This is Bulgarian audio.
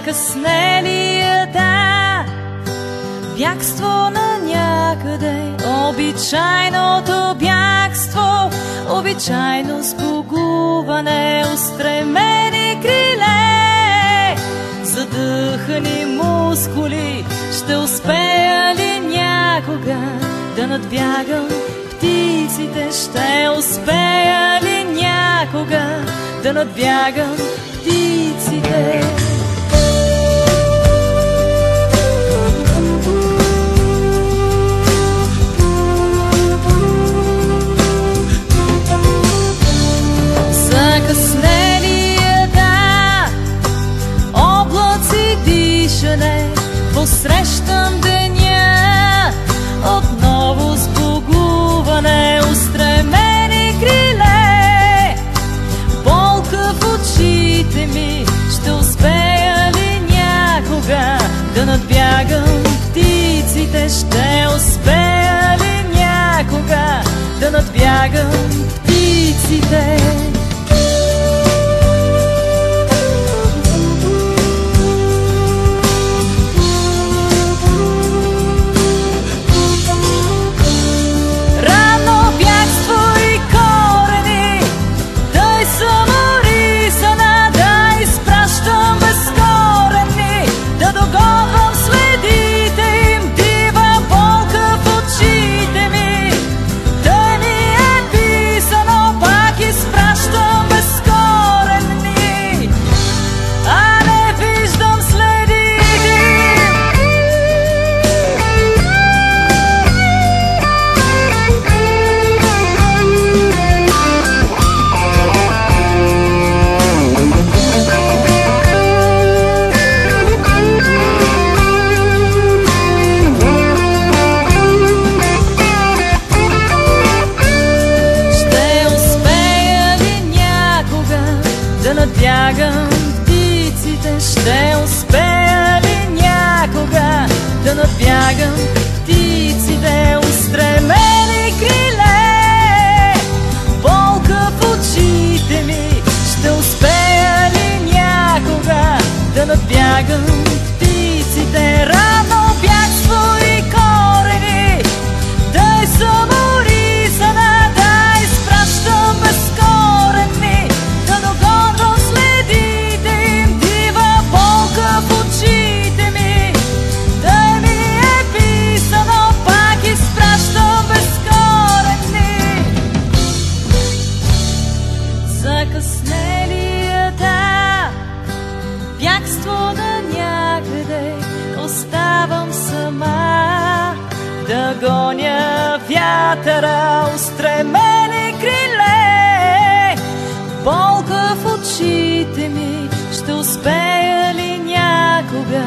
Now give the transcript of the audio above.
закъснелията, бягство на някъде, обичайното бягство, обичайно сбогуване, устремени криле, задъхани мускули. Ще успея ли някога да надбягам птиците? Ще успея ли някога да надбягам птиците? Закъснелията, облаци, дишане, посрещам деня, отново сбогуване, устремени криле, болка в очите ми. Ще успея ли някога да надбягам птиците? Ще успея ли някога да надбягам птиците? Надбягам птиците, ще успея ли някога да надбягам птиците? Устремени криле, болка в очите ми. Ще успея ли някога да надбягам птиците? Рано бягство и корени, да съм оризана, да изпращам безкорени, да догонвам следите им. Дива болка в очите ми, да ми е писано, пак изпращам безкорени. Закъснелията, бягство на някъде, оставам сама да гоня вятъра, устремени криле, болка в очите ми. Ще успея ли някога